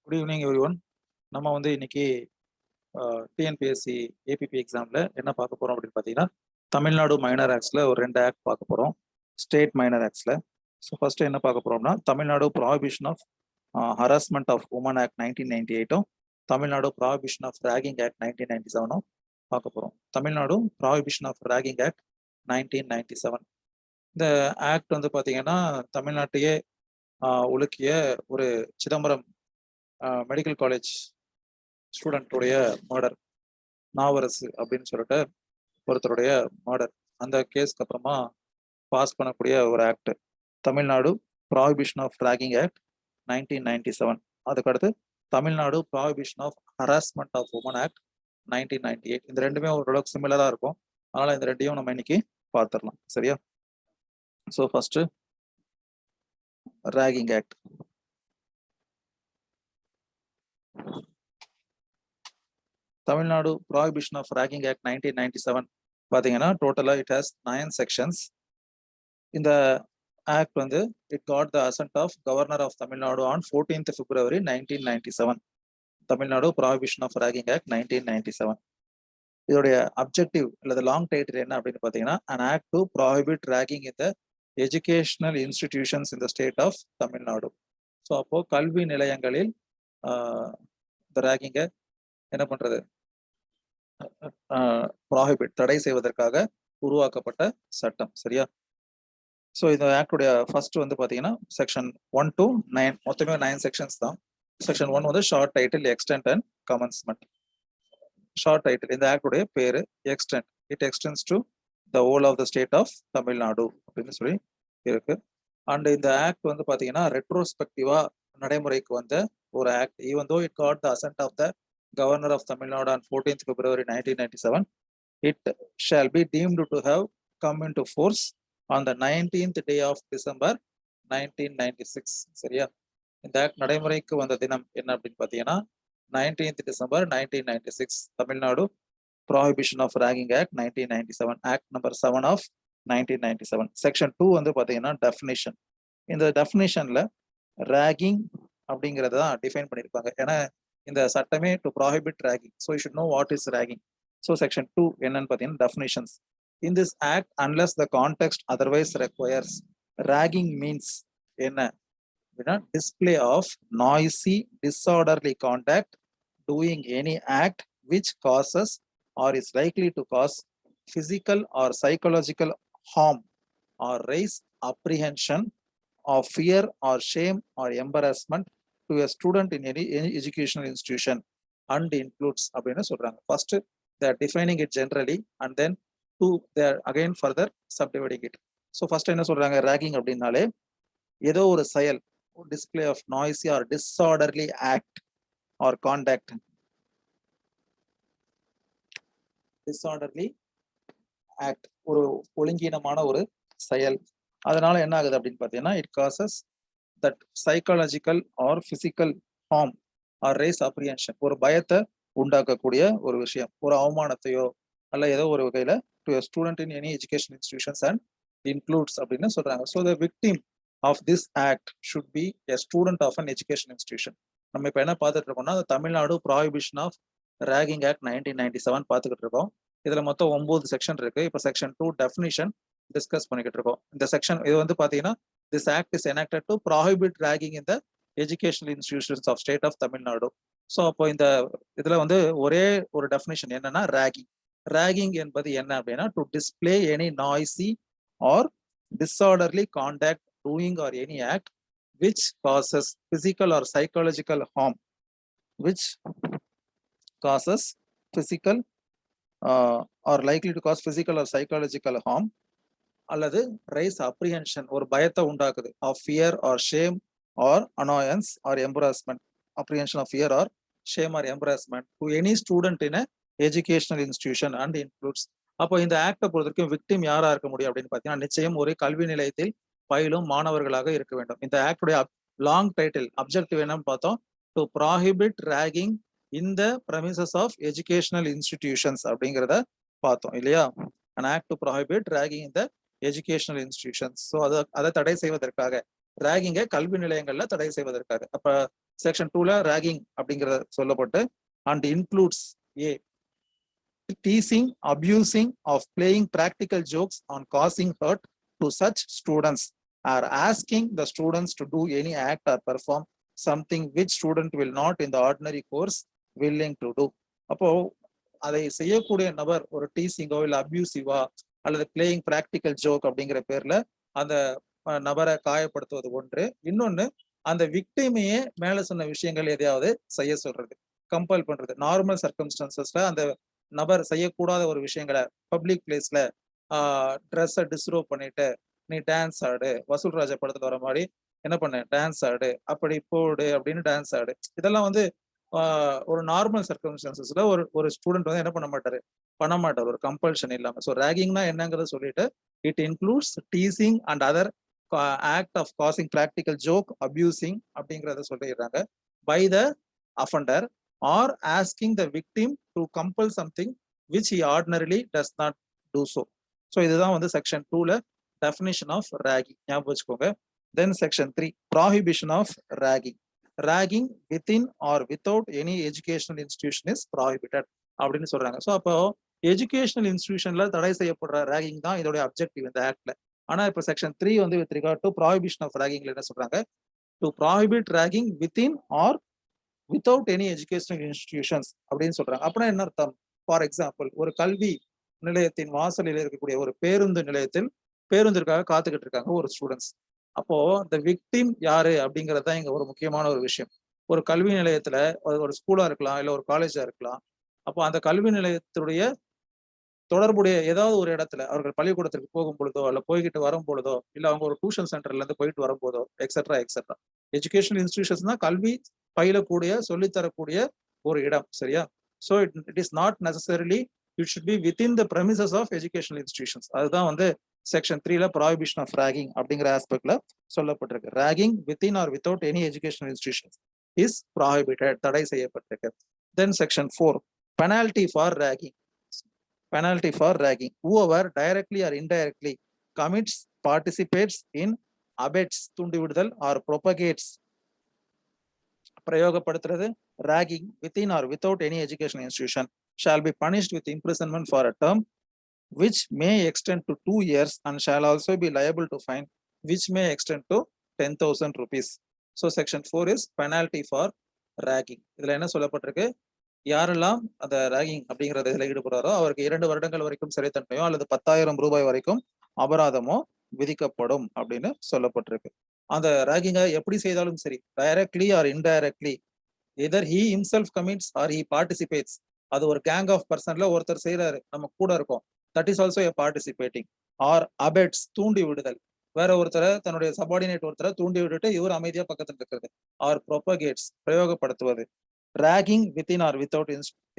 Good evening everyone. நம்ம இன்னைக்கு TNPSC ABP எக்ஸாமில் என்ன பார்க்க போகிறோம் அப்படின்னு பார்த்தீங்கன்னா, தமிழ்நாடு மைனர் ஆக்ட்ஸில் ஒரு 2 ஆக்ட் பார்க்க போகிறோம், ஸ்டேட் மைனர் ஆக்ட்ஸில். ஸோ ஃபஸ்ட்டு என்ன பார்க்க போகிறோம்னா, Tamil Nadu prohibition of harassment of women act 1998 Tamil Nadu prohibition of ragging act 1997 பார்க்க போகிறோம். Tamil Nadu prohibition of ragging act 1997. இந்த ஆக்ட் பார்த்தீங்கன்னா, தமிழ்நாட்டையே உலுக்கிய ஒரு சிதம்பரம் மெடிக்கல் காலேஜ் ஸ்டூடெண்ட்டுடைய மர்டர், நாவரசு அப்படின்னு சொல்லிட்டு ஒருத்தருடைய மர்டர், அந்த கேஸ்க்கு அப்புறமா பாஸ் பண்ணக்கூடிய ஒரு act Tamil Nadu prohibition of ragging act 1997. அதுக்கடுத்து Tamil Nadu prohibition of harassment of women act 1998. இந்த ரெண்டுமே ஓரளவுக்கு சிமிலராக இருக்கும், அதனால இந்த ரெண்டையும் நம்ம இன்னைக்கு பார்த்துடலாம். சரியா? So first ragging act. Tamil Nadu prohibition of ragging act 1997 பார்த்தீங்கன்னா டோட்டலாக இட் ஹேஸ் 9 செக்ஷன்ஸ். இந்த act it got the assent of governor of Tamil Nadu on 14th February 1997. Tamil Nadu prohibition of ragging act 1997. இதோடைய அப்ஜெக்டிவ் அல்லது லாங் டைட்டில் என்ன அப்படின்னு பார்த்தீங்கன்னா, an act to prohibit ragging in the educational institutions in the state of Tamil Nadu. So அப்போ கல்வி நிலையங்களில் இந்த ராகிங்கை என்ன பண்றது, ப்ராஹிபிட் தடை செய்வதற்காக உருவாக்கப்பட்ட சட்டம். சரியா? ஸோ இந்த ஆக்டுடைய ஃபர்ஸ்ட் பார்த்தீங்கன்னா செக்ஷன் 1 to 9, மொத்தமே 9 செக்ஷன்ஸ் தான். Section 1 short title, extent and commencement. Short title, இந்த ஆக்டுடைய பேரு extent, it extends to the whole of the state of Tamil Nadu அப்படின்னு சொல்லி இருக்கு. அண்ட் இந்த ஆக்ட் பார்த்தீங்கன்னா ரெட்ரோஸ்பெக்டிவா நடைமுறைக்கு வந்த ஒரு act. Even though it got the assent of the Governor of Tamil Nadu on 14th February 1997, it shall be deemed to have come into force on the 19th day of December 1996. சரியா? இந்த act நடைமுறைக்கு வந்த தினம் என்ன அப்படின்னு பார்த்தீங்கன்னா 19th December 1996. Tamil Nadu prohibition of ragging act 1997, act number 7 of 1997. Section 2 பார்த்தீங்கன்னா definition. இந்த டெஃபினிஷன்ல ராகிங் அப்படிங்கிறத தான் டிஃபைன் பண்ணியிருப்பாங்க. ஏன்னா இந்த சட்டமே to prohibit ragging, so you should know what is ragging. So section 2 என்னன்னு பார்த்தீங்கன்னா definitions. In this act unless the context otherwise requires, ragging means என்ன அப்படின்னா display of noisy disorderly conduct doing any act which causes or is likely to cause physical or psychological harm or raise apprehension of fear or shame or embarrassment to a student in any educational institution and includes அப்படின்னு சொல்றாங்க. First they are defining it generally and then two they are again further subdividing it. So first என்ன சொல்றாங்க, ragging அப்படின்னாலே ஏதோ ஒரு செயல், display of noisy or disorderly act or conduct, disorderly act ஒரு ஒழுங்கீனமான ஒரு செயல். அதனால என்ன ஆகுது அப்படின்னு பார்த்தீங்கன்னா it causes that psychological or physical harm or raise apprehension, ஒரு பயத்தை உண்டாக்கக்கூடிய ஒரு விஷயம், ஒரு அவமானத்தையோ அல்ல ஏதோ ஒரு வகையில to a student in any education institutions and includes அப்படின்னு சொல்றாங்க. So the victim of this act should be a student of an education institution. நம்ம இப்போ என்ன பார்த்துட்டு இருக்கோம்னா Tamil Nadu prohibition of ragging act 1997 பார்த்துக்கிட்டு இருக்கோம். இதுல மொத்தம் 9 செக்ஷன் இருக்கு. இப்போ செக்ஷன் 2 டெஃபினிஷன் டிஸ்கஸ் பண்ணிக்கிட்டு இருக்கோம். இந்த செக்ஷன் இது பாத்தீங்கன்னா this act is enacted to prohibit ragging in the educational institutions of state of Tamil Nadu. So அப்போ இந்த இதுல ஒரே ஒரு டெஃபினிஷன் என்னன்னா ராகிங். ராகிங் என்பது என்ன அப்படின்னா to display any noisy or disorderly conduct doing or any act which causes physical or psychological harm, which causes physical or likely to cause physical or psychological harm அல்லது raise apprehension, ஒரு பயத்தை உண்டாக்குது, of fear or shame or annoyance or embarrassment, apprehension of fear or shame or embarrassment to any student in educational institution and includes. அப்போ இந்த ஆக்டை பொறுத்த வரைக்கும் victim யாரா இருக்க முடியும் அப்படின்னு பார்த்தீங்கன்னா நிச்சயம் ஒரு கல்வி நிலையத்தில் பயிலும் மாணவர்களாக இருக்க வேண்டும். இந்த ஆக்டுடைய லாங் டைட்டில் அப்ஜெக்டிவ் என்னன்னு பார்த்தோம், to prohibit ragging in the premises of educational institutions அப்படிங்கிறத பார்த்தோம் இல்லையா. an act to prohibit ragging in the educational institutions. So அதை தடை செய்வதற்காக ராகிங்கை கல்வி நிலையங்கள்ல தடை செய்வதற்காக. அப்ப செக்ஷன் 2ல ராகிங் அப்படிங்கறது சொல்லப்பட்டு and includes a teasing, abusing of playing practical jokes on causing hurt to such students or asking the students to do any act or perform something which student will not in the ordinary course willing to do. அப்போ அதை செய்யக்கூடிய நபர் ஒரு டீசிங்கோ இல்ல அபியூசிவா அல்லது playing practical joke அப்படிங்கிற பேர்ல அந்த நபரை காயப்படுத்துவது ஒன்று. இன்னொன்னு அந்த விக்டிமையே மேல சொன்ன விஷயங்கள் எதையாவது செய்ய சொல்றது, கம்பல் பண்றது. நார்மல் சர்க்கம்ஸ்டான்சஸ்ல அந்த நபர் செய்யக்கூடாத ஒரு விஷயங்களை பப்ளிக் பிளேஸ்ல ட்ரெஸ்ஸை டிஸ்ரோவ் பண்ணிட்டு நீ டான்ஸ் ஆடு, வசூல் ராஜா படத்துல வர மாதிரி என்ன பண்ண டான்ஸ் ஆடு, அப்படி போடு அப்படின்னு டான்ஸ் ஆடு. இதெல்லாம் வந்து ஒரு நார்மல் சர்க்கம்ஸ்டான்சஸ்ல ஒரு ஸ்டூடெண்ட் வந்து என்ன பண்ண மாட்டார் ஒரு கம்பல்ஷன் இல்லாம. ஸோ ரேகிங்னா என்னங்கிறத சொல்லிட்டு it includes teasing and other act of causing practical joke, abusing அப்படிங்கிறத சொல்லிடுறாங்க by the offender or asking the victim to compel something which he ordinarily does not do so. So இதுதான் வந்து section 2ல definition of ragging, ஞாபகம் வச்சுக்கோங்க. Then section 3 prohibition of ragging. Ragging within or without any educational institution is prohibited அப்படின்னு சொல்றாங்க. So அப்போ educational இன்ஸ்டிடியூஷன்ல தடை செய்யப்படுற ragging தான் இதோட அப்ஜெக்டிவ் இந்த ஆக்ட்ல. ஆனா இப்போ செக்ஷன் 3 வந்து with regard to prohibition of ராகிங்ல என்ன சொல்றாங்க, to prohibit ragging within or without any educational institutions அப்படின்னு சொல்றாங்க. அப்படின்னா என்ன அர்த்தம்? ஃபார் எக்ஸாம்பிள், ஒரு கல்வி நிலையத்தின் வாசலில் இருக்கக்கூடிய ஒரு பேருந்து நிலையத்தில் பேருந்திற்காக காத்துக்கிட்டு இருக்காங்க ஒரு ஸ்டூடெண்ட்ஸ். அப்போ இந்த விக்டிம் யாரு அப்படிங்கிறது தான் இங்க ஒரு முக்கியமான ஒரு விஷயம். ஒரு கல்வி நிலையத்துல ஒரு ஸ்கூலா இருக்கலாம், இல்ல ஒரு காலேஜா இருக்கலாம். அப்போ அந்த கல்வி நிலையத்துடைய தொடர்புடைய ஏதாவது ஒரு இடத்துல அவர்கள் பள்ளிக்கூடத்திற்கு போகும் பொழுதோ அல்ல போய்கிட்டு வரும் பொழுதோ இல்ல அவங்க ஒரு டியூஷன் சென்டர்ல இருந்து போயிட்டு வரும்போதோ எக்ஸெட்ரா எக்ஸெட்ரா. எஜுகேஷனல் இன்ஸ்டிடியூஷன்ஸ் தான் கல்வி பயிலக்கூடிய சொல்லித்தரக்கூடிய ஒரு இடம், சரியா? So it is not necessarily it should be within the premises of educational institutions. அதுதான் வந்து செக்ஷன் 3ல ப்ராஹிபிஷன் ஆஃப் ராகிங் அப்படிங்கிற ஆஸ்பெக்ட்ல சொல்லப்பட்டிருக்கு. Ragging within or without any educational institutions is prohibited, தடை செய்யப்பட்டிருக்கு. Then section 4 penalty for ragging. Penalty for ragging. Whoever directly or indirectly commits, participates in, abets தூண்டி விடுதல் or propagates பிரயோகப்படுத்துறது ragging within or without any educational institution shall be punished with imprisonment for a term which may extend to 2 years and shall also be liable to fine which may extend to 10,000 rupees. So section 4 is penalty for ragging. இதுல என்ன சொல்லப்பட்டிருக்கு, யாரெல்லாம் அந்த ragging அப்படிங்கறது இதுல ஈடுபடுறாரோ அவருக்கு 2 வருடங்கள் வரைக்கும் சிறை தண்டனையோ அல்லது 10,000 ரூபாய் வரைக்கும் அபராதமோ விதிக்கப்படும் அப்படின்னு சொல்லப்பட்டிருக்கு. அந்த ராகிங்கை எப்படி செய்தாலும் சரி, directly or indirectly, either he himself commits or he participates. அது ஒரு கேங் ஆஃப் பர்சன்ல ஒருத்தர் செய்யறாரு, நம்ம கூட இருக்கோம், that is also a participating. Or abets தூண்டி விடுதல், வேற ஒருத்தரை தன்னுடைய சபார்டினேட் ஒருத்தரை தூண்டி விட்டுட்டு இவர் அமைதியா பக்கத்துல இருக்கிறது. R ப்ரொபகேட்ஸ் பிரயோகப்படுத்துவது. Ragging within or without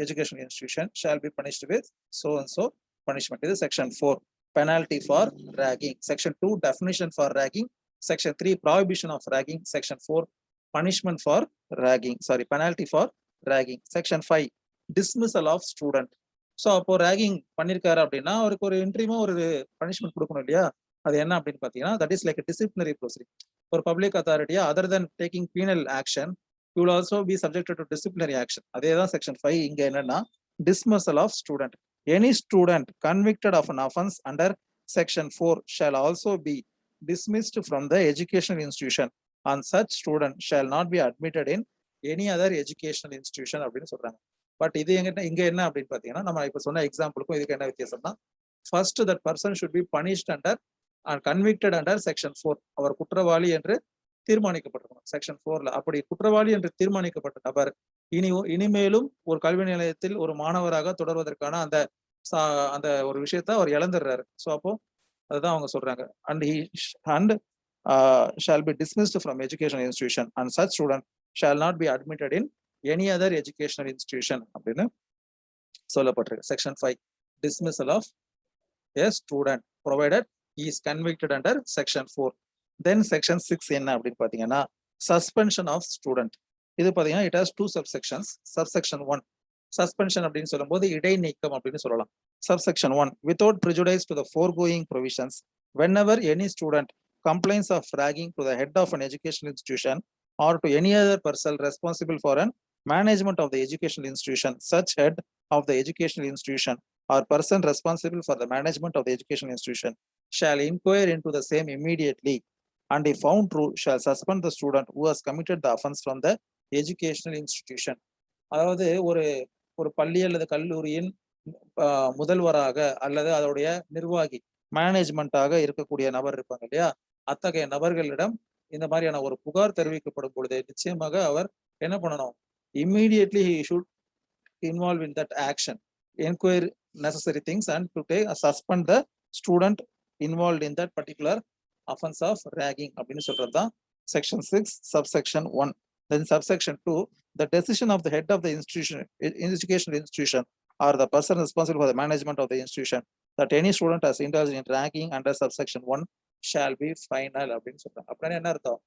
educational institution shall be punished with so and so punishment. This is section 4, penalty for ragging. Section 2, definition for ragging. Section 3, prohibition of ragging. Section 4, punishment for ragging. Sorry, penalty for ragging. Section 5, dismissal of student. So அப்போ ragging பண்ணிருக்காரு அப்படின்னா அவருக்கு ஒரு இன்ட்ரீமா ஒரு punishment கொடுக்கணும் இல்லையா? அது என்ன அப்படின்னு பாத்தீங்கன்னா, that is like a disciplinary proceeding. ஒரு public அத்தாரிட்டியா other than taking penal action you will also be subjected to disciplinary action. அதேதான் section 5 இங்க என்னன்னா dismissal of student. Any student convicted of an offense under section 4 shall also be dismissed from the educational institution and such student shall not be admitted in any other educational institution அப்படின்னு சொல்றாங்க. But இது இங்க என்ன அப்படின்னு பாத்தீங்கன்னா, நம்ம இப்ப சொன்ன எக்ஸாம்பிளுக்கும் இதுக்கு என்ன வித்தியாசம்னா, first that person should be punished under and convicted under section 4. அவர் குற்றவாளி என்று தீர்மானிக்கப்பட்டிருக்கணும் செக்ஷன் 4ல. அப்படி குற்றவாளி என்று தீர்மானிக்கப்பட்ட நபர் இனிமேலும் ஒரு கல்வி நிலையத்தில் ஒரு மாணவராக தொடர்வதற்கான அந்த ஒரு விஷயத்த அவர் இழந்துடுறாரு. ஸோ அப்போ அதுதான் அவங்க சொல்றாங்க, and shall be dismissed from educational institution and such student shall not be admitted in any other educational institution அப்படின்னு சொல்லப்பட்டிருக்கு. Section 5, dismissal of a student provided he is convicted under section 4. Then section 6 என்ன அப்படின்னு பாத்தீங்கன்னா, suspension of student. இது பாத்தீங்கன்னா it has 2 subsections. Subsection 1, suspension அப்படின்னு சொல்லும்போது இடைநீக்கம் அப்படின்னு சொல்லலாம். Subsection 1, without prejudice to the foregoing provisions, whenever any student complaints of ragging to the head of an educational institution or to any other person responsible for an management of the educational institution, such head of the educational institution or person responsible for the management of the educational institution shall inquire into the same immediately, and if found true, shall suspend the student who has committed the offense from the educational institution. அதாவது ஒரு ஒரு பள்ளி அல்லது கல்லூரியின் முதல்வராக அல்லது அதோடைய நிர்வாகி மேனேஜ்மெண்டாக இருக்கக்கூடிய நபர் இருப்பாங்க இல்லையா, அத்தகைய நபர்களிடம் இந்த மாதிரியான ஒரு புகார் தெரிவிக்கப்படும் பொழுது நிச்சயமாக அவர் என்ன பண்ணணும், immediately he should involve in that action, inquire necessary things and to take suspend the student involved in that particular offense of ragging அப்படின்னு சொல்றதுதான் section 6 subsection 1. Then subsection 2, the decision of the head of the institution, educational institution or the person responsible for the management of the institution that any student has indulged in ragging under subsection 1 shall be final அப்படின்னு சொல்றாங்க. அப்படின்னா என்ன அர்த்தம்,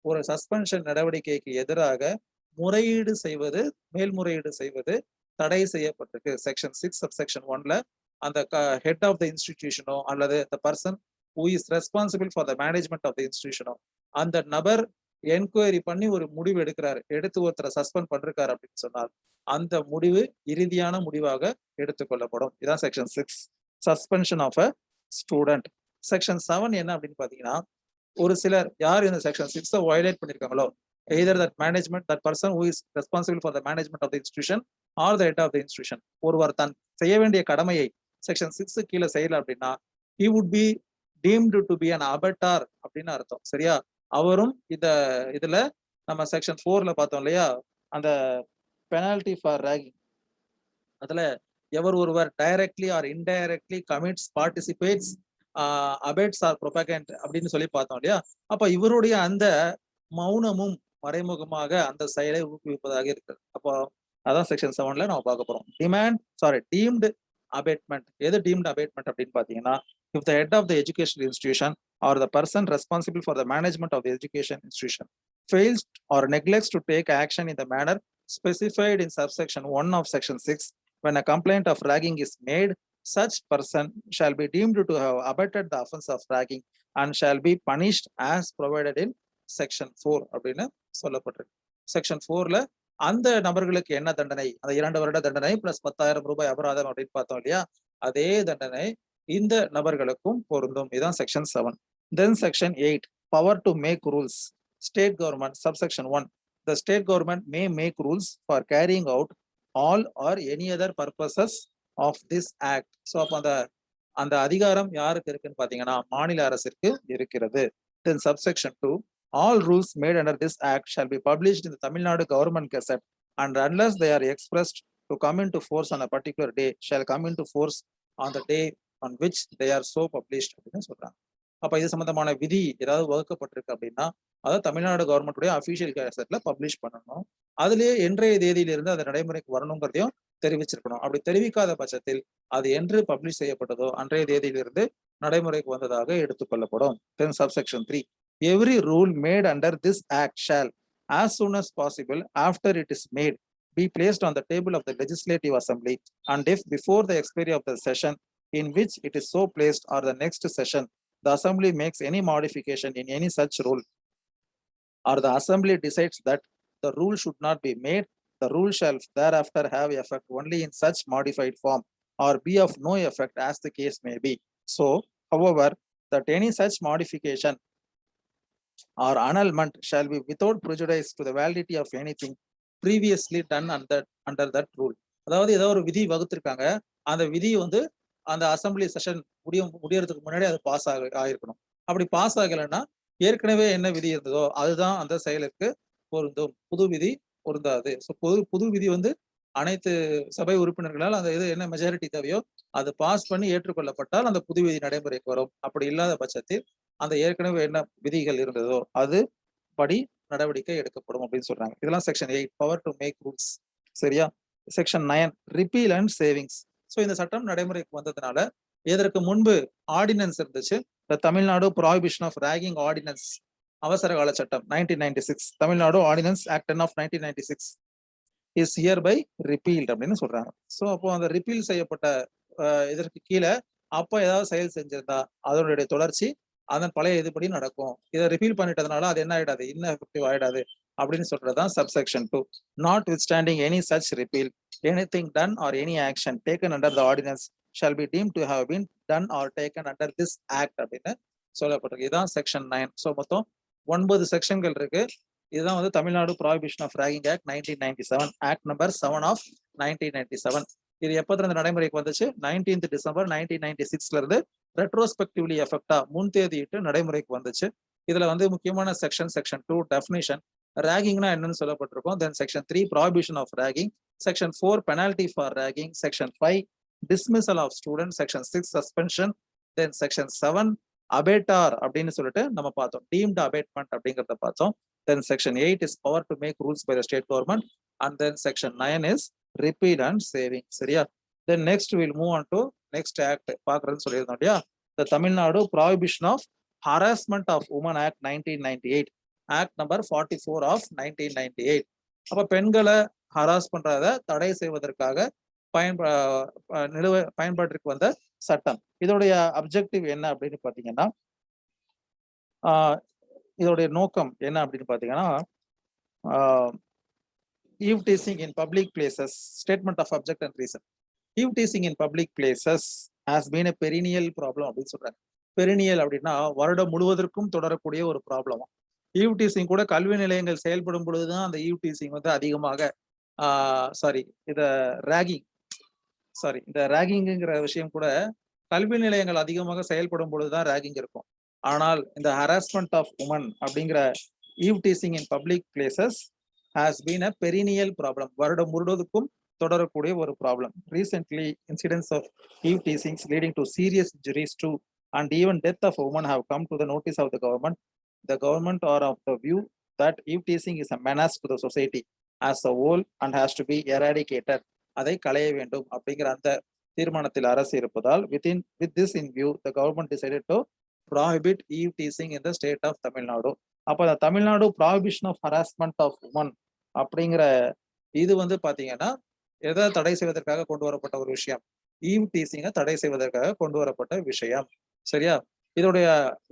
ஒரு suspension நடவடிக்கைக்கு எதிராக முறையீடு செய்வது, மேல்முறையீடு செய்வது தடை செய்யப்பட்டிருக்கு. செக்ஷன் 6 சப்செக்ஷன் 1ல அந்த ஹெட் ஆஃப் த இன்ஸ்டிடியூஷனோ அல்லது the person who is responsible for the management of the institution, அந்த நபர் என்கொயரி பண்ணி ஒரு முடிவு எடுக்கிறாரு, எடுத்து ஒருத்தரை சஸ்பெண்ட் பண்ணிருக்காரு அப்படின்னு சொன்னால் அந்த முடிவு இறுதியான முடிவாக எடுத்துக்கொள்ளப்படும். இதான் section 6 suspension of a student. Section 7 என்ன அப்படின்னு பாத்தீங்கன்னா, ஒரு சிலர் யார் இந்த செக்ஷன் 6 வயலேட் பண்ணிருக்காங்களோ, either that management, that person who is responsible for the management of the institution or the head of the institution, ஒருவர் தான் செய்ய வேண்டிய கடமையை செக்ஷன் 6 கீழே செய்யல அப்படின்னா he would be deemed to be an abettor அப்படின்னு அர்த்தம். சரியா, அவரும் இதுல நம்ம செக்ஷன் 4ல பார்த்தோம் இல்லையா, அந்த பெனால்டி ஃபார் ராகிங், அதுல எவர் ஒருவர் directly or indirectly commits, participates, abets or propagates அப்படின்னு சொல்லி பார்த்தோம் இல்லையா. அப்ப இவருடைய அந்த மௌனமும் மறைமுகமாக அந்த செயலை ஊக்குவிப்பதாக இருக்கிறது. அப்போ அதான் செக்ஷன் 7ல நம்ம பார்க்க போறோம். Deemed abetment. எது டீம்டு அபேட்மெண்ட் அப்படின்னு பாத்தீங்கன்னா, if the head of the educational institution or the person responsible for the management of the education institution fails or neglects to take action in the manner specified in subsection 1 of section 6 when a complaint of ragging is made, such person shall be deemed to have abetted the offense of ragging and shall be punished as provided in section 4 அப்படின்னு சொல்லப்பட்டிருக்கு. Section 4ல அந்த நபர்களுக்கு என்ன தண்டனை, அந்த 2 வருட தண்டனை plus 10,000 ரூபாய் அபராதம் அப்படின்னு பார்த்தோம் இல்லையா, அதே தண்டனை இந்த நபர்களுக்கும் பொருந்தும். இதுதான் section 7. Then section 8, power to make rules. State government, subsection 1, the state government may make rules for carrying out all or any other purposes of this act. So அப்ப அந்த அதிகாரம் யாருக்கு இருக்குன்னு பாத்தீங்கன்னா மாநில அரசிற்கு இருக்கிறது. Then subsection 2, all rules made under this act shall be published in the Tamil Nadu Government Gazette, and unless they are expressed to come into force on a particular day, shall come into force on the day on which they are so published அப்படின்னு சொல்றாங்க. அப்ப இது சம்பந்தமான விதி ஏதாவது வகுக்கப்பட்டிருக்கு அப்படின்னா அதை Tamil Nadu கவர்மெண்ட்டுடைய official கேசட்ல publish பண்ணணும். அதுலயே என்றைய தேதியிலிருந்து அந்த நடைமுறைக்கு வரணுங்கிறதையும் தெரிவிச்சிருக்கணும். அப்படி தெரிவிக்காத பட்சத்தில் அது என்று பப்ளிஷ் செய்யப்பட்டதோ அன்றைய தேதியிலிருந்து நடைமுறைக்கு வந்ததாக எடுத்துக்கொள்ளப்படும். Then subsection 3, every rule made under this act shall, as soon as possible after it is made, be placed on the table of the legislative assembly, and if before the expiry of the session in which it is so placed or the next session the assembly makes any modification in any such rule, or the assembly decides that the rule should not be made, the rule shall thereafter have effect only in such modified form or be of no effect as the case may be. So, however, that any such modification or annulment shall be without prejudice to the validity of anything previously done under that rule. அதாவது ஏதோ ஒரு விதி வகுத்திருக்காங்க, அந்த விதி வந்து அந்த assembly session முடியறதுக்கு முன்னாடி அது பாஸ் ஆயிருக்கணும். அப்படி பாஸ் ஆகலைன்னா ஏற்கனவே என்ன விதி இருந்ததோ அதுதான் அந்த செயலுக்கு பொருந்தும், புது விதி பொருந்தாது. ஸோ புது விதி வந்து அனைத்து சபை உறுப்பினர்களால் அந்த இது என்ன மெஜாரிட்டி தேவையோ அது பாஸ் பண்ணி ஏற்றுக்கொள்ளப்பட்டால் அந்த புது விதி நடைமுறைக்கு வரும். அப்படி இல்லாத பட்சத்தில் அந்த ஏற்கனவே என்ன விதிகள் இருந்ததோ அது படி நடவடிக்கை எடுக்கப்படும் அப்படின்னு சொல்றாங்க. இதெல்லாம் section 8, power to make rules. சரியா, section 9, repeal and savings. So இந்த சட்டம் நடைமுறைக்கு வந்ததுனால இதற்கு முன்பு ஆர்டினன்ஸ் இருந்துச்சு, Tamil Nadu prohibition of ragging ordinance, அவசர கால சட்டம் 1996, Tamil Nadu ordinance act 10 of 1996 is hereby repealed அப்படின்னு சொல்றாங்க. ஸோ அப்போ அந்த ரிப்பீல் செய்யப்பட்ட இதற்கு கீழே அப்ப ஏதாவது செயல் செஞ்சிருந்தா அதனுடைய தொடர்ச்சி அதன் பழைய இதுபடி நடக்கும். இதை ரிப்பீல் பண்ணிட்டதுனால அது என்ன ஆயிடாது, ineffective ஆயிடாது அப்படின்னு சொல்றதுதான் subsection 2. Notwithstanding any such repeal, anything done or any action taken under the ordinance shall be deemed to have been done or taken under this act அப்படின்னு சொல்லப்பட்டிருக்கு. இதுதான் செக்ஷன் 9. ஸோ மொத்தம் 9 செக்ஷன்கள் இருக்கு. இதுதான் வந்து Tamil Nadu prohibition of ragging act 1997, act number 7 of 1997. இது எப்பத்துல இருந்து நடைமுறைக்கு வந்துச்சு? 19th December 1996ல இருந்து ரெட்ரோஸ்பெக்டிவ்லி எஃபெக்டா முன்தேதியிட்டு நடைமுறைக்கு வந்துச்சு. இதுல வந்து முக்கியமான செக்ஷன் 2 டெஃபினிஷன், ராகிங்னா என்னன்னு சொல்லப்பட்டிருக்கும். Then section 3 prohibition of ragging, section 4 penalty for ragging, section 5 dismissal of student, section 6 suspension, then section 7 abettor அப்படின்னு சொல்லிட்டு நம்ம பார்த்தோம், டீம்டு அபேட்மெண்ட் அப்படிங்கிறத பார்த்தோம். Then section 8 is power to make rules by the state government, and then section 9 is repeal and saving. சரியா? Then next will move on to next act பார்க்கறதுன்னு சொல்லியிருந்தோம் இல்லையா? The Tamil Nadu prohibition of harassment of women act 1998, act number 44 of 1998. அப்ப பெண்களை harass பண்றத தடை செய்வதற்காக பயன்பாட்டிற்கு வந்த சட்டம். இதோடைய அப்ஜெக்டிவ் என்ன அப்படின்னு பாத்தீங்கன்னா, இதோடைய நோக்கம் என்ன அப்படின்னு பாத்தீங்கன்னா, eve teasing in public places, statement of object and reason. Eve teasing in public places has been a perennial problem அப்படின்னு சொல்றாங்க. பெரினியல் அப்படின்னா வருடம் முழுவதற்கும் தொடரக்கூடிய ஒரு ப்ராப்ளம். ஈவ் டீசிங் கூட கல்வி நிலையங்கள் செயல்படும் பொழுதுதான் அந்த ஈவ் டீசிங் வந்து அதிகமாக இந்த ராகிங்கிற விஷயம் கூட கல்வி நிலையங்கள் அதிகமாக செயல்படும் பொழுதுதான் ராகிங் இருக்கும். ஆனால் இந்த ஹராஸ்மெண்ட் ஆஃப் உமன் அப்படிங்கிற eve teasing in public places has been a perennial problem, வருடம் முழுவதுக்கும் தொடரக்கூடிய ஒரு problem. Recently incidents of eve teasings leading to serious injuries too and even death of women have come to the notice of the government. The government are of the view that eve teasing is a menace to the society as a whole and has to be eradicated. அதை களைய வேண்டும் அப்படிங்கிற அந்த தீர்மானத்தில் அரசு இருப்பதால் with this in view the government decided to prohibit eve teasing in the state of Tamil Nadu. அப்ப the Tamil Nadu prohibition of harassment of women அப்படிங்கிற இது வந்து பாத்தீங்கன்னா எதை தடை செய்வதற்காக கொண்டு வரப்பட்ட ஒரு விஷயம், ஈவ் டீசிங்கை தடை செய்வதற்காக கொண்டு வரப்பட்ட விஷயம். சரியா? இதோடைய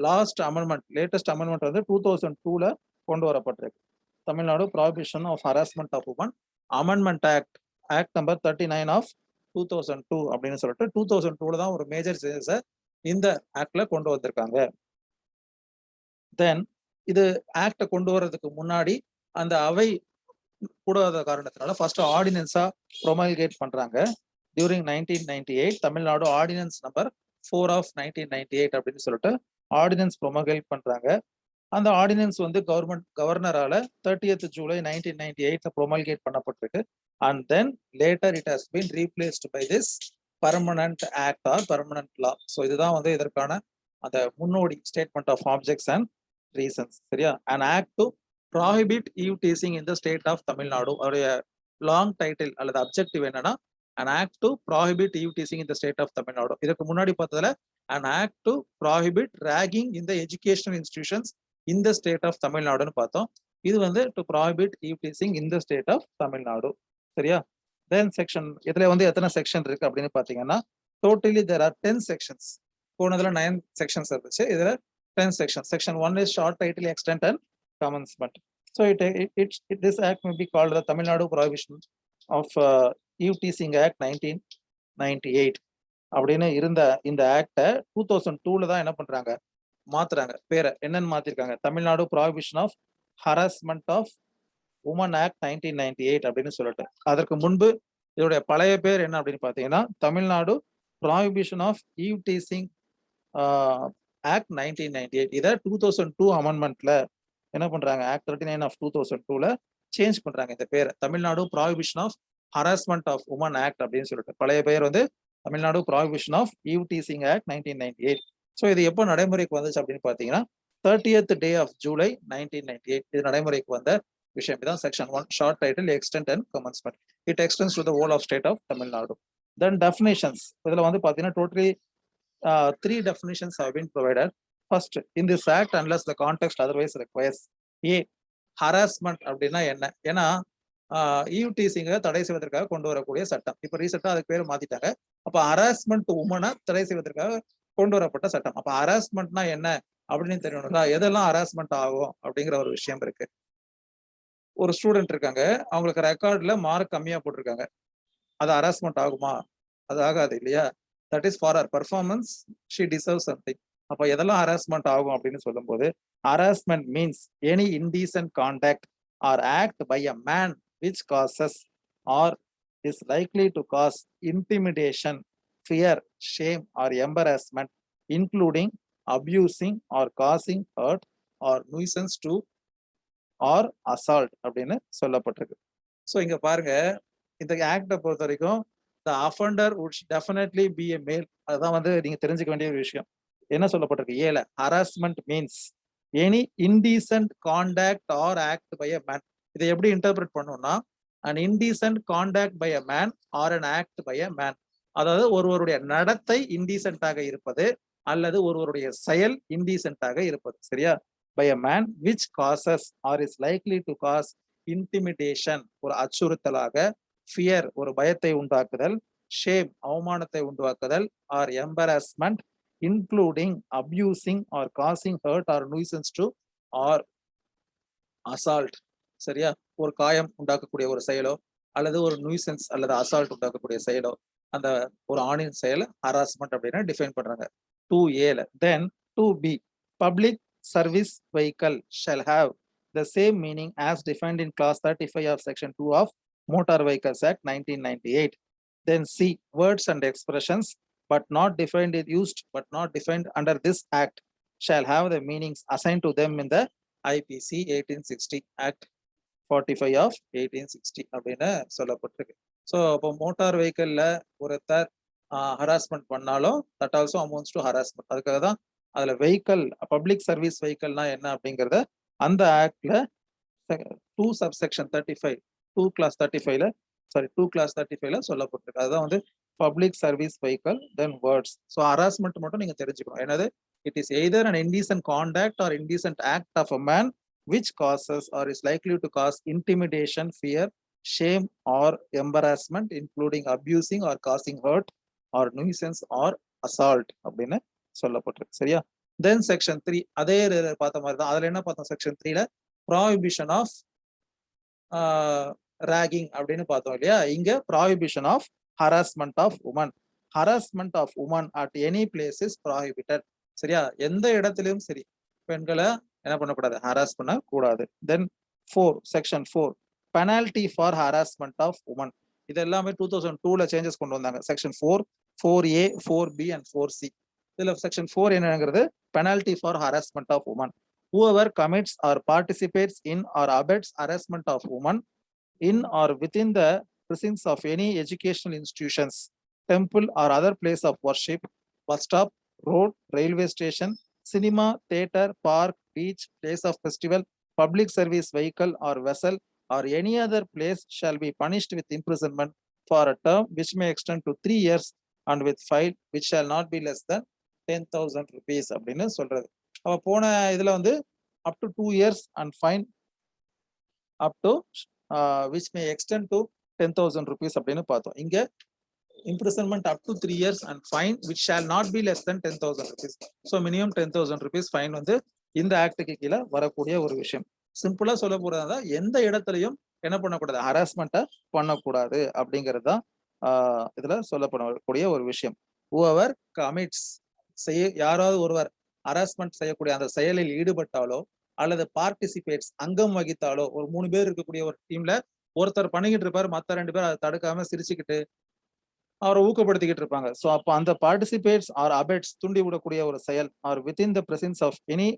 லேட்டஸ்ட் அமெண்ட்மெண்ட் வந்து 2002ல கொண்டு வரப்பட்டிருக்கு. Tamil Nadu prohibition of harassment of women amendment act number 39 of 2002 அப்படின்னு சொல்லிட்டு 2002ல தான் ஒரு மேஜர் சேஞ்சஸை இந்த ஆக்ட்ல கொண்டு வந்திருக்காங்க. தென் இது ஆக்டை கொண்டு வர்றதுக்கு முன்னாடி அந்த அவை கூடாத காரணத்தினால ஃபர்ஸ்ட் ஆர்டினன்ஸா ப்ரொமல்கேட் பண்றாங்க. During 1998 Tamil Nadu ordinance number 4 of 1998 அப்படின்னு சொல்லிட்டு ஆர்டினன்ஸ் ப்ரொமல்கேட் பண்றாங்க. அந்த ஆர்டினன்ஸ் வந்து கவர்னரால 30th July 1998 ப்ரொமல்கேட் பண்ணப்பட்டிருக்கு. And then later it has been replaced by this permanent act or permanent law. So இதுதான் வந்து இதற்கான அந்த முன்னோடி statement of objects and reasons. சரியா? an act to prohibit eve teasing in the state of Tamil Nadu. அவருடைய long title அல்லது objective என்னன்னா an act to prohibit eve teasing in the state of Tamil Nadu. இதுக்கு முன்னாடி பார்த்ததுல an act to prohibit ragging in the educational institutions in the state of தமிழ்நாடுன்னு பார்த்தோம். இது வந்து to prohibit eve teasing in the state of Tamil Nadu. சரியா? Then section இதுல வந்து எத்தனை செக்ஷன் இருக்கு அப்படின்னு பாத்தீங்கன்னா டோட்டலி there are 10 sections. போனதுல 9 sections இருந்துச்சு, இதுல 10 sections. Section 1 is short title, extent and commencement. So this act may be called the Tamil Nadu Prohibition of eve teasing act 1998 அப்படின்னு இருந்த இந்த ஆக்ட 2002ல தான் என்ன பண்றாங்க, மாத்துறாங்க. பேரை என்னன்னு மாத்திருக்காங்க, Tamil Nadu prohibition of harassment of women act 1998 அப்படின்னு சொல்லிட்டு. அதற்கு முன்பு இதோடைய பழைய பேர் என்ன அப்படின்னு பாத்தீங்கன்னா Tamil Nadu prohibition of eve teasing act 1998. இதை 2002 அமெண்ட்மெண்ட்ல என்ன பண்றாங்க, ஆக்ட் 39 ஆஃப் 2002ல சேஞ்ச் பண்றாங்க இந்த பேரை, Tamil Nadu prohibition of harassment of women act அப்படின்னு சொல்லிட்டு. பழைய பெயர் வந்து Tamil Nadu prohibition of eve teasing act 1998. So இது எப்போ நடைமுறைக்கு வந்துச்சு அப்படின்னு பாத்தீங்கன்னா 30th day of July 1998 இது நடைமுறைக்கு வந்த விஷயம். இதான் section 1, short title, extent and commencement. It extends to the whole of state of Tamil Nadu. Then definitions, இதுல வந்து பாத்தீங்கன்னா totally 3 definitions have been provided. First, in this act unless the context otherwise requires. A, harassment அப்படின்னா என்ன? ஏன்னா eve டீசிங்கை தடை செய்வதற்காக கொண்டு வரக்கூடிய சட்டம். இப்ப ரீசெண்டா அதுக்கு பேர் மாத்திட்டாங்க. அப்ப ஹராஸ்மெண்ட் உமனை தடை செய்வதற்காக கொண்டு வரப்பட்ட சட்டம். அப்ப ஹராஸ்மெண்ட்னா என்ன அப்படின்னு தெரியணும்னா எதெல்லாம் ஹராஸ்மெண்ட் ஆகும் அப்படிங்கிற ஒரு விஷயம் இருக்கு. ஒரு ஸ்டூடெண்ட் இருக்காங்க, அவங்களுக்கு ரெக்கார்ட்ல மார்க் கம்மியா போட்டிருக்காங்க. அது ஹராஸ்மெண்ட் ஆகுமா? அது ஆகாது இல்லையா? That is for her performance she deserve something. அப்ப எதெல்லாம் ஹராஸ்மெண்ட் ஆகும் அப்படின்னு சொல்லும்போது, harassment means any indecent contact or act by a man which causes or is likely to cause intimidation, fear, shame or embarrassment, including abusing or causing hurt or nuisance to or assault அப்படின்னு சொல்லப்பட்டிருக்கு. So இங்க பாருங்க, இந்த ஆக்டை பொறுத்த வரைக்கும் the offender would definitely be a male. அதுதான் வந்து நீங்க தெரிஞ்சுக்க வேண்டிய ஒரு விஷயம். என்ன சொல்லப்பட்டிருக்கு ஏல, harassment means any indecent conduct or act by a man. இதை எப்படி இன்டர்பிரட் பண்ணணும்னா, an indecent conduct by a man or an act by a man. அதாவது ஒருவருடைய நடத்தை இன்டீசென்ட்டாக இருப்பது அல்லது ஒருவருடைய செயல் இன்டீசென்ட்டாக இருப்பது. சரியா? by a man which causes or is likely to cause intimidation, ஒரு அச்சுறுத்தலாக, fear, ஒரு பயத்தை உண்டாக்குதல், shame, அவமானத்தை உண்டாக்குதல், or embarrassment, including abusing or causing hurt or nuisance to or assault. சரியா? ஒரு காயம் உண்டாக்கக்கூடிய ஒரு செயலோ அல்லது ஒரு nuisance அல்லது assault உண்டாக்கக்கூடிய செயலோ அந்த ஒரு ஆணின் செயல் ஹராஸ்மெண்ட் அப்படின்னு டிஃபைன் பண்றாங்க. 2A. Then 2B, public service vehicle shall have the same meaning as defined in clause 35 of section 2 of Motor Vehicles Act 1998. Then C, words and expressions but not defined used but not defined under this act shall have the meanings assigned to them in the IPC 1860 Act 45 of 1860 அப்படின்னு சொல்லப்பட்டிருக்கு. So இப்போ motor வெஹிக்கிள்ல ஒருத்தர் harassment பண்ணாலும் that also amounts to harassment. அதுக்காக தான் அதுல vehicle, public service வெஹிக்கல்னா என்ன அப்படிங்கறத அந்த ஆக்ட்ல 2 சப்செக்ஷன் 35 2 கிளாஸ் 35ல சொல்லப்பட்டிருக்கு. அதுதான் வந்து public service vehicle then words. So harassment மட்டும் நீங்க தெரிஞ்சுக்கணும். என்னது? It is either an indecent contact or indecent act of a man which causes or is likely to cause intimidation, fear, shame or embarrassment, including abusing or causing hurt or nuisance or assault அப்படின்னு சொல்லப்பட்டிருக்கு. சரியா? Then section 3 அதே பார்த்த மாதிரி தான். அதுல என்ன பார்த்தோம்? செக்ஷன் 3ல ப்ராஹிபிஷன் ஆஃப் ராகிங் அப்படின்னு பார்த்தோம் இல்லையா? இங்க prohibition of harassment of women. Harassment of women at any place is prohibited. சரியா? எந்த இடத்துலயும் சரி பெண்களை என்ன பண்ணக்கூடாது? ஹராஸ் பண்ண கூடாது. Then 4 section 4 penalty for harassment of women. இது எல்லாமே 2002ல சேஞ்சஸ் கொண்டு வந்தாங்க. Section 4, 4A, 4B and 4C. இதுல செக்ஷன் 4 என்னங்கிறது penalty for harassment of women. whoever commits or participates in or abets harassment of women in or within the precincts of any educational institutions, temple or other place of worship, bus stop, road, railway station, cinema, theater, park, beach, place of festival, public service vehicle or vessel or any other place shall be punished with imprisonment for a term which may extend to 3 years and with fine which shall not be less than 10,000 rupees அப்படின்னு சொல்றது. அப்ப போன இதுல வந்து up to 2 years and fine up to which may extend to 10,000 rupees அப்படின்னு பார்த்தோம். இங்க imprisonment up to 3 years and fine which shall not be less than 10,000 rupees. So minimum 10,000 rupees fine வந்து இந்த ஆக்டுக்கு கீழே வரக்கூடிய ஒரு விஷயம். சிம்பிளா சொல்ல போறதா எந்த இடத்துலயும் என்ன பண்ணக்கூடாது? ஹராஸ்மெண்ட்டை பண்ணக்கூடாது அப்படிங்கிறது தான் இதுல சொல்லப்படக்கூடிய ஒரு விஷயம். whoever commits, யாராவது ஒருவர் ஹராஸ்மெண்ட் செய்யக்கூடிய அந்த செயலில் ஈடுபட்டாலோ அல்லது பார்ட்டிசிபேட்ஸ், அங்கம் வகித்தாலோ, ஒரு 3 பேர் இருக்கக்கூடிய ஒரு டீம்ல ஒருத்தர் பண்ணிக்கிட்டு இருப்பாரு, மத்த 2 பேர் அதை தடுக்காம சிரிச்சுக்கிட்டு அவரை ஊக்கப்படுத்திக்கிட்டு இருப்பாங்க. ஸோ அப்போ அந்த பார்ட்டிசிபேட்ஸ் ஆர் அபெட்ஸ் தூண்டி விடக்கூடிய ஒரு செயல் or within the presence of any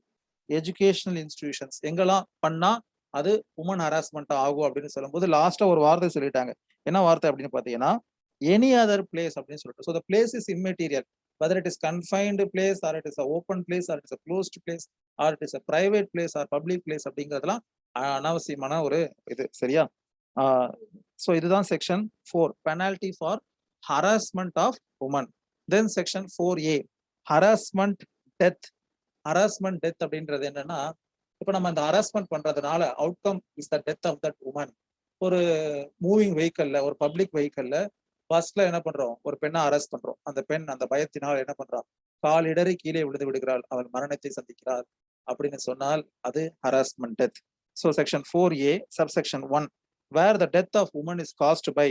educational institutions எங்கெல்லாம் பண்ணா அது உமன் ஹராஸ்மெண்ட் ஆகும் அப்படின்னு சொல்லும்போது லாஸ்டா ஒரு வார்த்தை சொல்லிட்டாங்க. என்ன வார்த்தை அப்படின்னு பாத்தீங்கன்னா எனி அதர் பிளேஸ் அப்படின்னு சொல்லிட்டு. So the place is immaterial, whether it is confined place or it is a open place or it is a closed place or it is a private place or public place அப்படிங்கிறதுலாம் அனாவசியமான ஒரு இது. சரியா? So இதுதான் section 4 penalty for harassment of woman. Then section 4A harassment death. harassment death அப்படின்றது என்னன்னா, இப்ப நம்ம இந்த ஹராஸ்மெண்ட் பண்றதுனால outcome is the death of that woman. ஒரு மூவிங் வெஹிக்கல்ல, ஒரு பப்ளிக் வெஹிக்கல்ல, பஸ்ல என்ன பண்றோம்? ஒரு பெண்ணை அரெஸ்ட் பண்றோம். அந்த பெண் அந்த பயத்தினால் என்ன பண்றோம்? காலிடறி கீழே விழுந்து விடுகிறாள், அவள் மரணத்தை சந்திக்கிறாள் அப்படின்னு சொன்னால் அது harassment death. So section 4A subsection 1, where the death of woman is caused by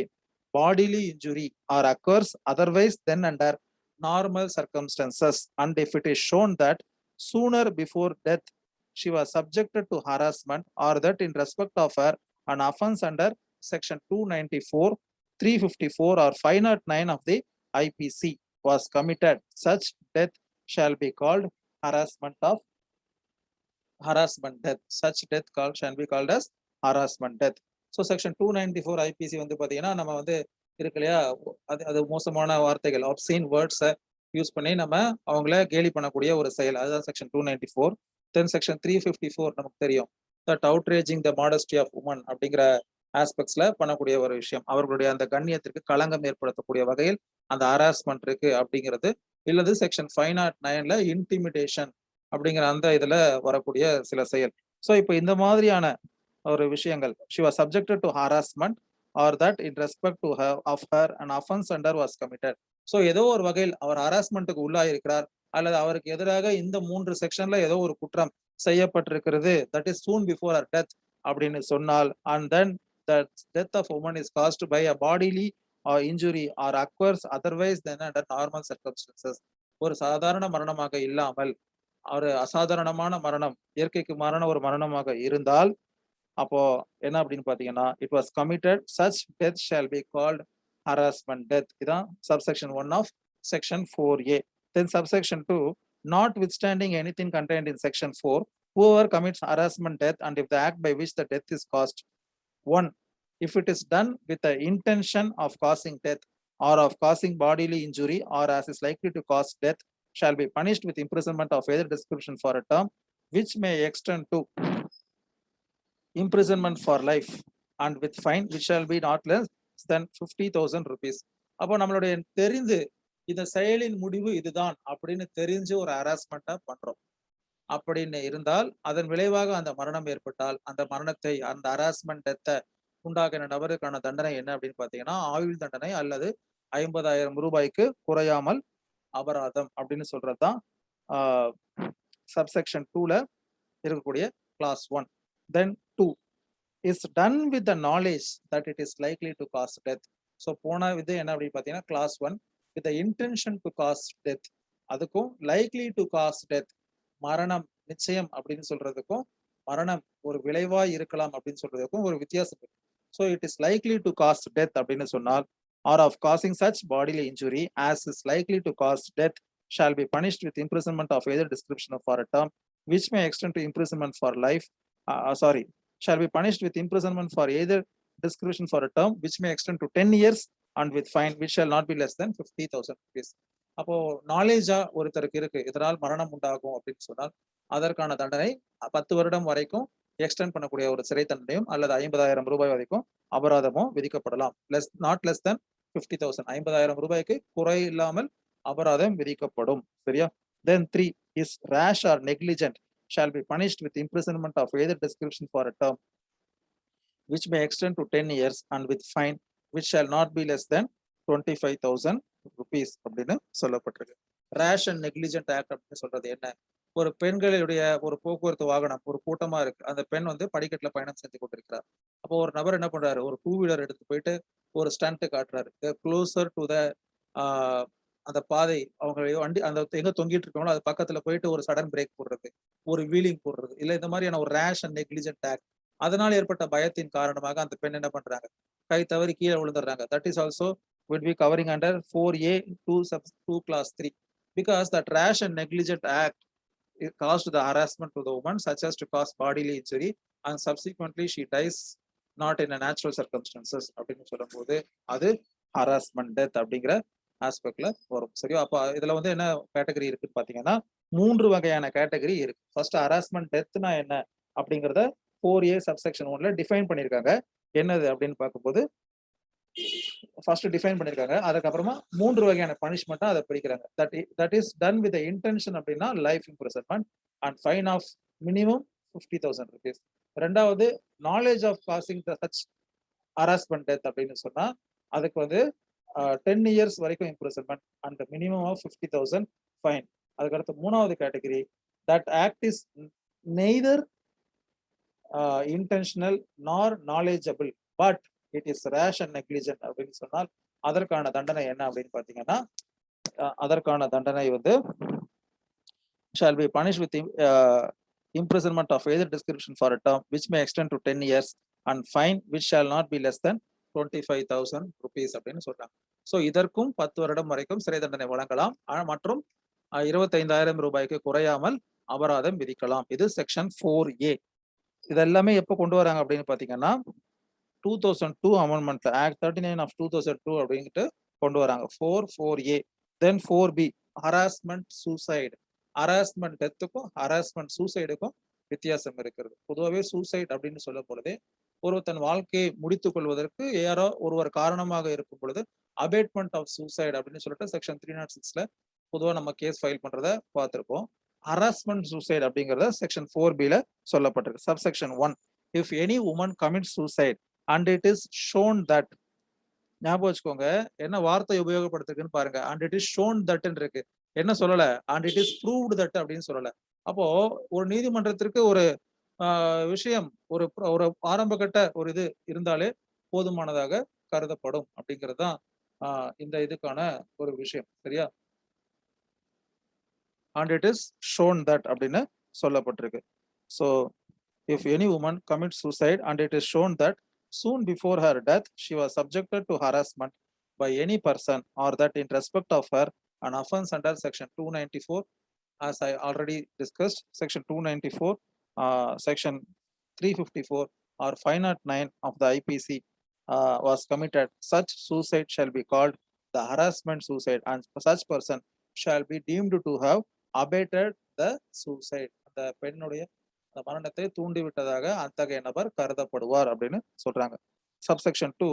bodily injury or occurs otherwise than under normal circumstances, and if it is shown that sooner before death she was subjected to harassment, or that in respect of her an offense under section 294, 354 or 509 of the IPC was committed, such death shall be called harassment death. Such death shall be called as harassment death. So section 294 IPC வந்து பாத்தீங்கன்னா நம்ம வந்து இருக்கு இல்லையா, அது மோசமான வார்த்தைகள் obscene words use பண்ணி நம்ம அவங்கள கேலி பண்ணக்கூடிய ஒரு செயல், அதுதான் செக்ஷன் 294. தென் செக்ஷன் 354 நமக்கு தெரியும், that outraging the modesty of women அப்படிங்கிற ஆஸ்பெக்ட்ஸ்ல பண்ணக்கூடிய ஒரு விஷயம், அவர்களுடைய அந்த கண்ணியத்திற்கு களங்கம் ஏற்படுத்தக்கூடிய வகையில் அந்த ஹராஸ்மெண்ட் இருக்கு அப்படிங்கிறது. இல்லது செக்ஷன் 509ல இன்டிமிடேஷன் அப்படிங்கிற அந்த இதுல வரக்கூடிய சில செயல். ஸோ இப்போ இந்த மாதிரியான ஒரு விஷயங்கள், she was subjected to harassment or that in respect to her of her an offense under was committed. So ஏதோ ஒரு வகையில் அவர் ஹராஸ்மெண்ட்டுக்கு உள்ளாயிருக்கிறார், அல்லது அவருக்கு எதிராக இந்த 3 செக்ஷன்ல ஏதோ ஒரு குற்றம் செய்யப்பட்டிருக்கிறது, that is soon before her death அப்படின்னு சொன்னால், and then the death of woman is caused by a bodily or injury or occurs otherwise than under normal circumstances, ஒரு சாதாரண மரணமாக இல்லாமல் ஒரு அசாதாரணமான மரணம், இயற்கைக்கு மாறான ஒரு மரணமாக இருந்தால் அப்போ என்ன அப்படின்னு பாத்தீங்கன்னா, it was committed, such death shall be called harassment death. இதான் subsection 1 of section 4A. Then subsection 2, notwithstanding anything contained in section 4, whoever commits harassment death and if the act by which the death is caused, 1, if it is done with the intention of causing death or of causing bodily injury or as is likely to cause death, shall be punished with imprisonment of either description for a term which may extend to imprisonment for life and with fine which shall be not less than 50,000 rupees. அப்போ நம்மளுடைய தெரிந்து இந்த செயலின் முடிவு இதுதான் அப்படின்னு தெரிஞ்சு ஒரு ஹராஸ்மெண்ட்டா பண்றோம் அப்படின்னு இருந்தால், அதன் விளைவாக அந்த மரணம் ஏற்பட்டால், அந்த மரணத்தை அந்த ஹராஸ்மெண்ட் டெத்தை உண்டாகின நபருக்கான தண்டனை என்ன அப்படின்னு பாத்தீங்கன்னா, ஆயுள் தண்டனை அல்லது 50,000 ரூபாய்க்கு குறையாமல் அபராதம் அப்படின்னு சொல்றதுதான் சப்செக்ஷன் 2ல இருக்கக்கூடிய class 1. Then 2 is done with the knowledge that it is likely to cause death. So போன இது என்ன அப்படின்னு பாத்தீங்கன்னா, class 1 with the intention to cause death, அதுக்கும் likely to cause death, மரணம் நிச்சயம் அப்படின்னு சொல்றதுக்கும் மரணம் ஒரு விளைவாய் இருக்கலாம் அப்படின்னு சொல்றதுக்கும் ஒரு வித்தியாசம் இருக்கு. So it is likely to cause death அப்படின்னு சொன்னால், or of causing such bodily injury as is likely to cause death shall be punished with imprisonment of either description for a term which may extend to imprisonment for life, shall be punished with imprisonment for either description for a term which may extend to 10 years and with fine which shall not be less than 50,000 rupees. அப்போ நாலேஜா ஒருத்தருக்கு இருக்கு இதனால் மரணம் உண்டாகும் அப்படின்னு சொன்னால், அதற்கான தண்டனை 10 வருடம் வரைக்கும் எக்ஸ்டெண்ட் பண்ணக்கூடிய ஒரு சிறை தண்டனையும் அல்லது 50,000 ரூபாய் வரைக்கும் அபராதமும் விதிக்கப்படலாம். நாட் லெஸ் தென் 50,000, 50,000 ரூபாய்க்கு குறை இல்லாமல் அபராதம் விதிக்கப்படும். சரியா? Then 3 is rash or negligent shall be punished with imprisonment of either description for a term which may extend to 10 years and with fine which shall not be less than 25,000 rupees அப்படின்னு சொல்லப்பட்டிருக்கு. ரேஷ் and negligent act அப்படின்னு சொல்றது என்ன? ஒரு பெண்களுடைய ஒரு போக்குவரத்து வாகனம் ஒரு கூட்டமா இருக்கு, அந்த பெண் வந்து படிக்கட்டுல பயணம் செஞ்சு கொண்டிருக்கிறார். அப்போ ஒரு நபர் என்ன பண்றாரு, ஒரு 2 வீலர் எடுத்து போயிட்டு ஒரு ஸ்டண்ட் காட்டுறாரு. க்ளோசர் டு த அந்த பாதை, அவங்க வண்டி அந்த எங்க தொங்கிட்டு இருக்காங்களோ அது பக்கத்துல போயிட்டு ஒரு சடன் பிரேக் போடுறது, ஒரு வீலிங் போடுறது, இல்ல இந்த மாதிரியான ஒரு ரேஷ் அண்ட் நெக்லிஜென்ட் ஆக்ட். அதனால் ஏற்பட்ட பயத்தின் காரணமாக அந்த பெண் என்ன பண்றாங்க, கை தவறி கீழே விழுந்துடுறாங்க. That is also would be covering under 4A 2 class 3, because that rash and negligent act caused the harassment to the woman such as to cause bodily injury and subsequently she dies not in a natural circumstances அப்படின்னு சொல்லும்போது அது harassment death அப்படிங்கிற ஆஸ்பெக்ட்ல வரும். சரியா? அப்ப இதுல வந்து என்ன கேட்டகரி இருக்குன்னு பாத்தீங்கன்னா, 3 வகையான கேட்டகரி இருக்கு. ஃபர்ஸ்ட் ஹராஸ்மெண்ட் டெத்னா என்ன அப்படிங்கறத 4A சப்செக்ஷன் 1ல டிஃபைன் பண்ணிருக்காங்க. என்னது அப்படின்னு பார்க்கும்போது ஃபர்ஸ்ட் டிஃபைன் பண்ணிருக்காங்க. அதுக்கப்புறமா 3 வகையான பனிஷ்மெண்டா அதை பிரிக்கிறாங்க. That is done with intention அப்படின்னா life imprisonment and fine of minimum 50,000 rupees. ரெண்டாவது knowledge of causing the such harassment death அப்படின்னு சொன்னா அதுக்கு வந்து 10 years வரைக்கும் imprisonment and minimum of 50,000 fine. அதுக்கடுத்து மூணாவது category, that act is neither intentional nor knowledgeable but it is rash and negligent அப்படின்னு சொன்னால் அதற்கான தண்டனை என்ன அப்படின்னு பாத்தீங்கன்னா, அதற்கான தண்டனை வந்து shall be punished with imprisonment of either description for a term which may extend to 10 years and fine which shall not be less than 25,000 rupees அப்படின்னு சொல்றாங்க. ஸோ இதற்கும் 10 வருடம் வரைக்கும் சிறை தண்டனை வழங்கலாம் மற்றும் 25,000 ரூபாய்க்கு குறையாமல் அபராதம் விதிக்கலாம். இது செக்ஷன் 4A. இதெல்லாமே எப்போ கொண்டு வராங்க அப்படின்னு பாத்தீங்கன்னா 2002 அமெண்ட்மெண்ட்ல ஆக்ட் 39 ஆஃப் 2002 அப்படின்ட்டு கொண்டு வராங்க. 4A. Then 4B harassment suicide. Harassment டெத்துக்கும் ஹராஸ்மெண்ட் சூசைடுக்கும் வித்தியாசம் இருக்கிறது. பொதுவாகவே சூசைட் அப்படின்னு சொல்லும் பொழுது ஒருவன் வாழ்க்கையை முடித்துக் கொள்வதற்கு யாரோ ஒருவர் காரணமாக இருக்கும் பொழுது அபேட்மெண்ட் ஆஃப் சூசைட் அப்படின்னு சொல்லிட்டு செக்ஷன் 306ல பொதுவாக நம்ம கேஸ் ஃபைல் பண்றத பார்த்திருப்போம். ஹராஸ்மெண்ட் சூசைட் அப்படிங்கறத செக்ஷன் 4Bல சொல்லப்பட்டிருக்கு. Subsection 1, if any woman commit suicide and it is shown that, ஞாபகம் வச்சுக்கோங்க என்ன வார்த்தை உபயோகப்படுத்திருக்குன்னு பாருங்க. அண்ட் இட் இஸ் ஷோன் தட்ன்னு இருக்கு, என்ன சொல்லல, and it is proved that அப்படின்னு சொல்லல. அப்போ ஒரு நீதிமன்றத்திற்கு ஒரு விஷயம் ஒரு ஒரு ஆரம்ப கட்ட ஒரு இது இருந்தாலே போதுமானதாக கருதப்படும் அப்படிங்கிறது தான் இந்த இதுக்கான ஒரு விஷயம். சரியா? And it is shown that அப்படின்னு சொல்லப்பட்டிருக்கு. So if any woman commit suicide and it is shown that soon before her death she was subjected to harassment by any person or that in respect of her an offense under section 294, as I already discussed, section 294, section 354 or 509 of the IPC was committed, such suicide shall be called the harassment suicide and such person shall be deemed to have abated the suicide. அந்த பெண்ணுடைய மரணத்தை தூண்டிவிட்டதாக அத்தகைய நபர் கருதப்படுவார் அப்படின்னு சொல்றாங்க. Subsection 2,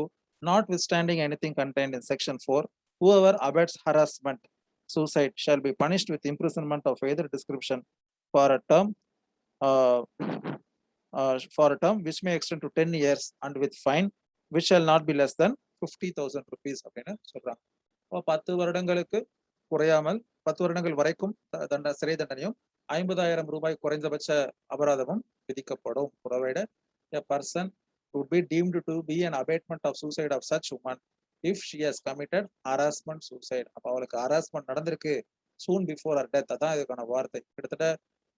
notwithstanding anything contained in section 4, whoever abets harassment suicide shall be punished with imprisonment of either description for a term which may extend to 10 years and with fine which shall not be less than 50,000 rupees அப்படின்னு சொல்றாங்க. 10 வருடங்களுக்கு குறையாமல் 10 வருடங்கள் வரைக்கும் சிறை தண்டனையும் 50,000 ரூபாய் குறைந்தபட்ச அபராதமும் விதிக்கப்படும். provided a person would be deemed to be an abatement of suicide of such woman if she has committed harassment suicide. அப்ப அவளுக்கு ஹராஸ்மெண்ட் நடந்திருக்கு soon before her death. அதான் இதுக்கான வார்த்தை. கிட்டத்தட்ட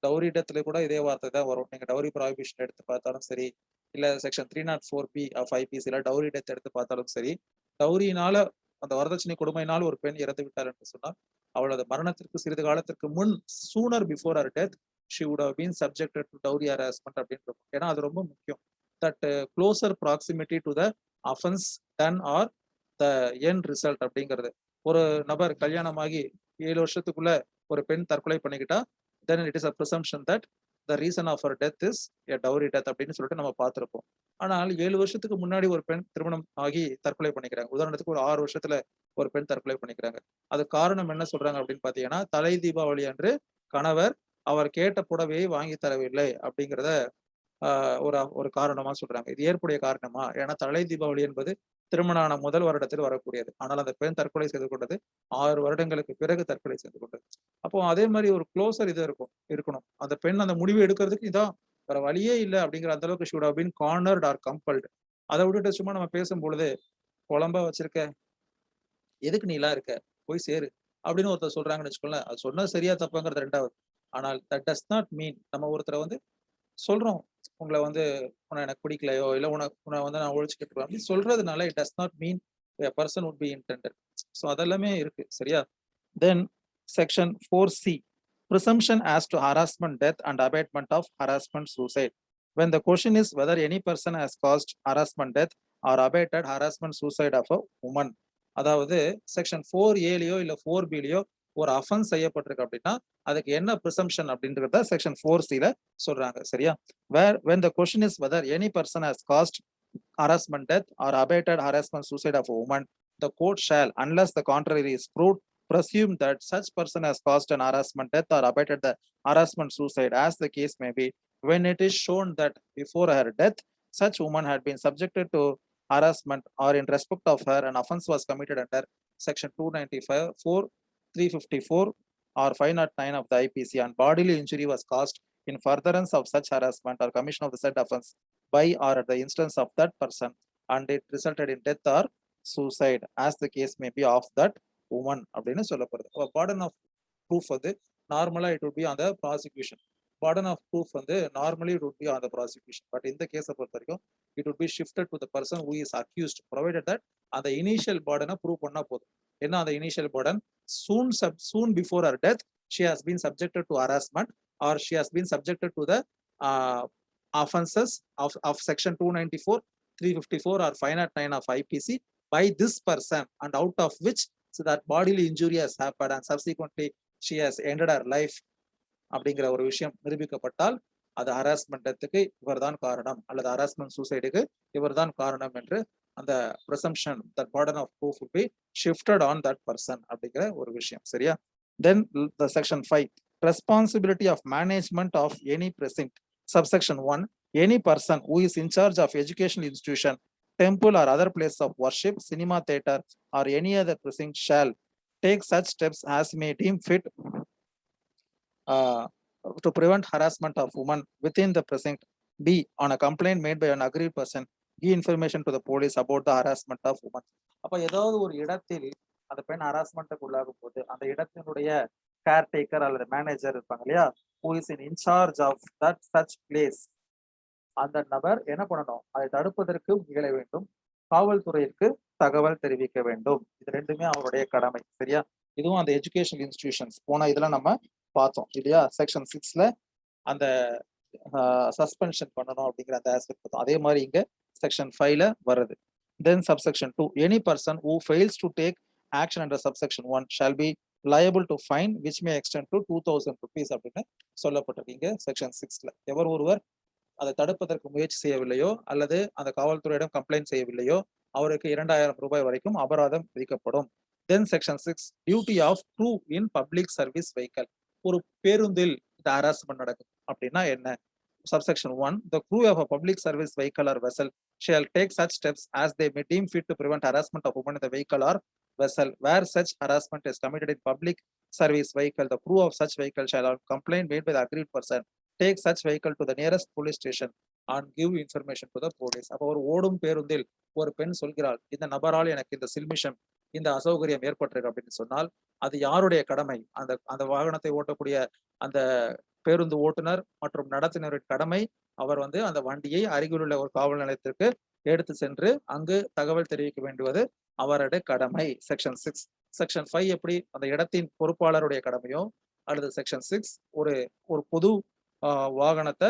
டவுரி டெத்ல கூட இதே வார்த்தை தான் வரும். நீங்க டவுரி ப்ராஹிபிஷன் எடுத்து பார்த்தாலும் சரி, இல்ல செக்ஷன் 304B ஆஃப் ஐபிசில டவுரி டெத் எடுத்து பார்த்தாலும் சரி, டவுரியினால அந்த வரதட்சணை கொடுமையினால் ஒரு பெண் இறந்து விட்டார் என்று சொன்னால் அவளது மரணத்திற்கு சிறிது காலத்திற்கு முன் sooner before her death she would have been subjected to dowry harassment அப்படின்னு இருக்கும். ஏன்னா அது ரொம்ப முக்கியம். that closer proximity to the offense done or the end result அப்படிங்கிறது. ஒரு நபர் கல்யாணமாகி 7 வருஷத்துக்குள்ள ஒரு பெண் தற்கொலை பண்ணிக்கிட்டா then it is a presumption that the reason of her death is a dowry death அப்படின்னு சொல்லிட்டு நம்ம பார்த்திருப்போம். ஆனால் 7 வருஷத்துக்கு முன்னாடி ஒரு பெண் திருமணம் ஆகி தற்கொலை பண்ணிக்கிறாங்க. உதாரணத்துக்கு ஒரு 6 வருஷத்துல ஒரு பெண் தற்கொலை பண்ணிக்கிறாங்க. அது காரணம் என்ன சொல்றாங்க அப்படின்னு பாத்தீங்கன்னா, தலை தீபாவளி அன்று கணவர் அவர் கேட்ட புடவையை வாங்கி தரவில்லை அப்படிங்கிறத ஒரு காரணமா சொல்றாங்க. இது ஏற்புடைய காரணமா? ஏன்னா தலை தீபாவளி என்பது திருமணமான முதல் வருடத்தில் வரக்கூடியது. ஆனால் அந்த பெண் தற்கொலை செய்து கொண்டது 6 வருடங்களுக்கு பிறகு தற்கொலை செய்து கொண்டது. அப்போ அதே மாதிரி ஒரு க்ளோசர் இது இருக்கணும். அந்த பெண் அந்த முடிவு எடுக்கிறதுக்கு இதான் வேற வழியே இல்லை அப்படிங்கிற அந்த அளவுக்கு should have been cornered or compelled. அதை விட்டுட்டு சும்மா நம்ம பேசும் பொழுது குழம்பா வச்சிருக்க, எதுக்கு நீ எல்லாம் இருக்க, போய் சேரு அப்படின்னு ஒருத்தர் சொல்றாங்கன்னு வச்சுக்கோங்களேன். அது சொன்னது சரியா தப்பாங்கிறது ரெண்டாவது. ஆனால் தட் டஸ் நாட் மீன் நம்ம ஒருத்தரை வந்து சொல்றோம், உங்களை வந்து உன்னை எனக்கு பிடிக்கலையோ இல்லை உன்னை வந்து நான் ஒழிச்சு கேட்டுருவேன் அப்படின்னு சொல்றதுனால it does not mean a person would be intended. So அதெல்லாமே இருக்கு. சரியா? Then section 4C, presumption as to harassment death and abatement of harassment suicide. When the question is whether any person has caused harassment death or abated harassment suicide of a woman, அதாவது section 4Aலயோ இல்ல 4Bலயோ ஒரு offence செய்யப்பட்டிருக்கு அப்படின்னா அதுக்கு என்ன ப்ரிசம்ப்ஷன் அப்படின்றத section 4Cல சொல்றாங்க. சரியா? when the question is whether any person has caused harassment death or abated harassment suicide of a woman, the court shall, unless the contrary is proved, presume that such person has caused an harassment death or abated the harassment suicide as the case may be, when it is shown that before her death such woman had been subjected to harassment or in respect of her an offense was committed under section 295, 354 or 509 of the IPC and bodily injury was caused in furtherance of such harassment or commission of the said offense by or at the instance of that person and it resulted in death or suicide as the case may be of that woman அப்படின்னு சொல்லப்படுது. burden of proof வந்து நார்மலா it would be on the prosecution. burden of proof வந்து normally it would be on the prosecution, but in the case பொறுத்த வரைக்கும் it would be shifted to the person who is accused provided that அந்த initial burden prove பண்ணா போதும். என்ன அந்த initial burden? soon before her death she has been subjected to harassment or she has been subjected to the offenses of section 294, 354 or 509 of IPC by this person and out of which so that bodily injury has happened and subsequently she has ended her life அப்படிங்கிற ஒரு விஷயம் நிரூபிக்கப்பட்டால் அது ஹராஸ்மெண்ட்டுக்கு இவர்தான் காரணம் அல்லது harassment சூசைடுக்கு இவர்தான் காரணம் என்று அந்த presumption that burden of proof would be shifted on that person அப்படிங்கிற ஒரு விஷயம். சரியா? Then the section 5 responsibility of management of any precinct. Subsection 1 any person who is in charge of educational institution, temple or other place of worship, cinema theater or any other precinct shall take such steps as may deem fit to prevent harassment of women within the precinct. B on a complaint made by an aggrieved person give information to the police about the harassment of women. அப்ப ஏதாவது ஒரு இடத்தில் அந்த பெண் ஹராஸ்மெண்ட்டுக்கு உள்ளாகும் போது அந்த இடத்தினுடைய கேர்டேக்கர் அல்லது மேனேஜர் இருப்பாங்க இல்லையா, who is in charge of that such place, அந்த நபர் என்ன பண்ணணும்? அதை தடுப்பதற்கு முயல வேண்டும், காவல்துறைக்கு தகவல் தெரிவிக்க வேண்டும். இது ரெண்டுமே அவருடைய கடமை. சரியா? இதுவும் அந்த எஜுகேஷனல் இன்ஸ்டிடியூஷன்ஸ் போன இதெல்லாம் நம்ம பார்த்தோம் இல்லையா? செக்ஷன் 6ல அந்த சஸ்பென்ஷன் பண்ணணும் அப்படிங்கிற அந்த ஆஸ்பெக்ட் பார்த்தோம். அதே மாதிரி இங்க செக்ஷன் 5ல வருது. Then subsection 2 any person who fails to take action under subsection 1 shall be liable to fine which may extend to 2000 rupees அப்படின்னு சொல்லப்பட்டிருக்கீங்க செக்ஷன் 6ல. எவர் ஒருவர் அதை தடுப்பதற்கு முயற்சி செய்யவில்லையோ அல்லது அந்த காவல்துறையிடம் கம்ப்ளைண்ட் செய்யவில்லையோ அவருக்கு 2000 ரூபாய் வரைக்கும் அபராதம் விதிக்கப்படும். Then section 6 duty of crew in public service vehicle. ஒரு பேருந்தில் இந்த ஹராஸ்மெண்ட் நடக்கும் அப்படின்னா என்ன? Subsection 1 the crew of a public service vehicle or vessel shall take such steps as they may deem fit to prevent harassment of women in the vehicle or vessel where such harassment is committed in public service vehicle. The crew of such vehicle shall have complaint made by the aggrieved person take such vehicle to the nearest police station and give information to the police. அப்போ ஒரு ஓடும் பேருந்தில் ஒரு பெண் சொல்கிறாள், இந்த நபரால் எனக்கு இந்த சில்மிஷம் இந்த அசௌகரியம் ஏற்பட்டிருக்கு அப்படின்னு சொன்னால் அது யாருடைய கடமை? அந்த அந்த வாகனத்தை ஓட்டக்கூடிய அந்த பேருந்து ஓட்டுநர் மற்றும் நடத்துனரின் கடமை. அவர் அந்த வண்டியை அருகிலுள்ள ஒரு காவல் நிலையத்திற்கு எடுத்து சென்று அங்கு தகவல் தெரிவிக்க வேண்டுவது அவருடைய கடமை. செக்ஷன் 6. செக்ஷன் 5 எப்படி அந்த இடத்தின் பொறுப்பாளருடைய கடமையோ அல்லது செக்ஷன் 6 ஒரு பொது வாகனத்தை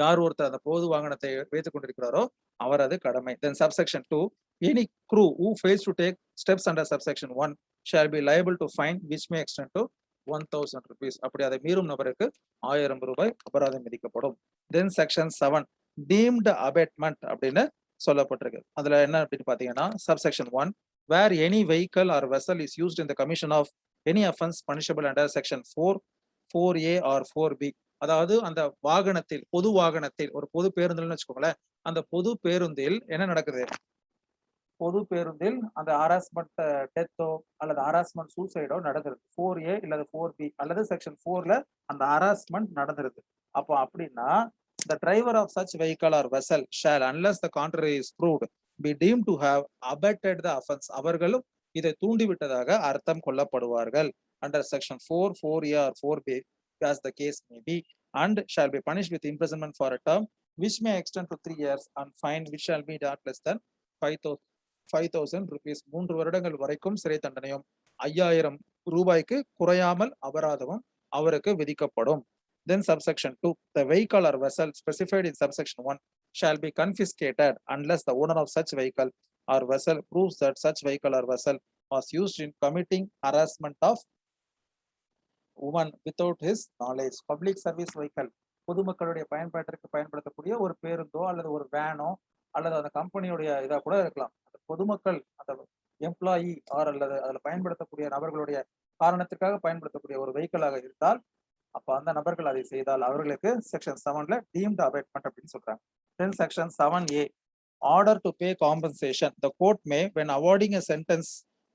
யார் ஒருத்தர் அந்த பொது வாகனத்தை வைத்துக் கொண்டிருக்கிறாரோ அவரது கடமை. Then subsection 2 any crew who fails to take steps under subsection 1 shall be liable to fine which may extend to 1000 rupees. அப்படி அதை மீறும் நபருக்கு 1000 ரூபாய் அபராதம் விதிக்கப்படும். Then section 7 deemed abatement அப்படின்னு சொல்லப்பட்டிருக்கு. அதுல என்ன அப்படின்னு பாத்தீங்கன்னா subsection 1 where any vehicle or vessel is used in the commission of any offense punishable under section 4, 4A or 4B. அதாவது அந்த வாகனத்தில் பொது வாகனத்தில் ஒரு பொது பேருந்துன்னு வச்சுக்கோங்களேன், அந்த பொது பேருந்தில் என்ன நடக்குது? பொது பேருந்தில் அந்த ஹராஸ்மெண்ட் டெத்தோ அல்லது ஹராஸ்மெண்ட் சூசைடோ நடந்துருது. 4A இல்லது 4B அல்லது செக்ஷன் 4ல அந்த ஹராஸ்மெண்ட் நடந்துருது. அப்போ அப்படின்னா the driver of such vehicle or vessel shall unless the contrary is proved be deemed to have abetted the offense. அவர்களும் இதை தூண்டிவிட்டதாக அர்த்தம் கொள்ளப்படுவார்கள் under section 4, 4A or 4B as the case may be and shall be punished with imprisonment for a term which may extend to 3 years and fine which shall be not less than 5,000 rupees. 3 வருடங்கள் வரைக்கும் சிறை தண்டனையும் 5000 ரூபாய்க்கு குறையாமல் அபராதமும் அவருக்கு விதிக்கப்படும். Then subsection 2 the vehicle or vessel specified in subsection 1 shall be confiscated unless the owner of such vehicle or vessel proves that such vehicle or vessel was used in committing harassment of woman without his knowledge. Public service vehicle பொதுமக்களுடைய பயன்பாட்டிற்கு பயன்படுத்தக்கூடிய ஒரு பேருந்தோ அல்லது ஒரு வேனோ அல்லது அந்த கம்பெனியுடைய இதா கூட இருக்கலாம். அந்த பொதுமக்கள் அந்த எம்ப்ளாயி ஆர் அல்லது அதில் பயன்படுத்தக்கூடிய நபர்களுடைய காரணத்திற்காக பயன்படுத்தக்கூடிய ஒரு வெஹிக்கிளாக இருந்தால் அப்ப அந்த நபர்கள் அதை செய்தால் அவர்களுக்கு செக்ஷன் 7ல டீம்டு அபேட்மெண்ட் அப்படின்னு சொல்றாங்க. Then section 7A order to pay compensation. The court may when awarding a sentence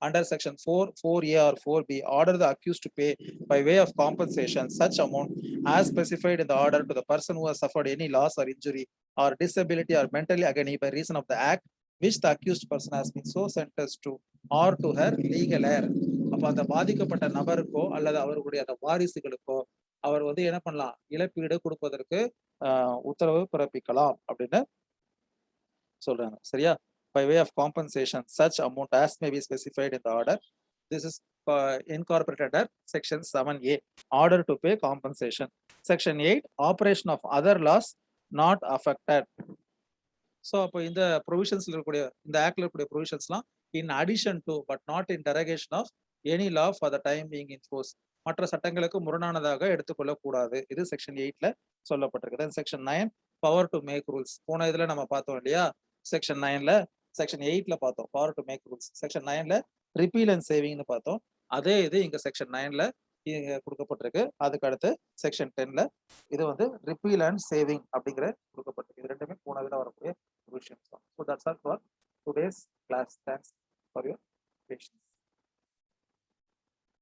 under section 4, 4A or 4B, order the accused to pay by way of compensation such amount as specified in the order to the person who has suffered any loss or injury or disability or mentally agony by reason of the act which the accused person has been so sentenced to or to her legal heir. அப்ப அந்த பாதிக்கப்பட்ட நபருக்கோ அல்லது அவர்களுடைய அந்த வாரிசுகளுக்கோ அவர் வந்து என்ன பண்ணலாம், இழப்பீடு கொடுப்பதற்கு உத்தரவு பிறப்பிக்கலாம் அப்படின்னு சொல்றாங்க. சரியா? By way of compensation such amount as may be specified in the order. This is incorporated under section 7A, order to pay compensation. Section 8, operation of other laws not affected. So அப்போ இந்த ப்ரொவிஷன்ஸ்ல இருக்கக்கூடிய இந்த ஆக்ட்ல இருக்கக்கூடிய ப்ரொவிஷன்ஸ்லாம் in addition to but not in derogation of any law for the time being in force, மற்ற சட்டங்களுக்கு முரணானதாக எடுத்துக்கொள்ளக்கூடாது. இது section 8ல சொல்லப்பட்டிருக்கு. Section 9, power to make rules. போன இதுல நம்ம பார்த்தோம் இல்லையா, செக்ஷன் 9ல செக்ஷன் 8ல பார்த்தோம் power to make rules. Section 9ல ரிப்பீல் அண்ட் சேவிங்னு பார்த்தோம். அதே இது இங்க செக்ஷன் 9ல இங்க கொடுக்கப்பட்டிருக்கு. அதுக்கு அடுத்து செக்ஷன் 10ல இது வந்து ரிப்பீல் அண்ட் சேவிங் அப்படிங்கிற கொடுக்கப்பட்டிருக்கு. இது ரெண்டுமே போன இதுல வரக்கூடிய விஷயம். So that's all for today's class. Thanks for your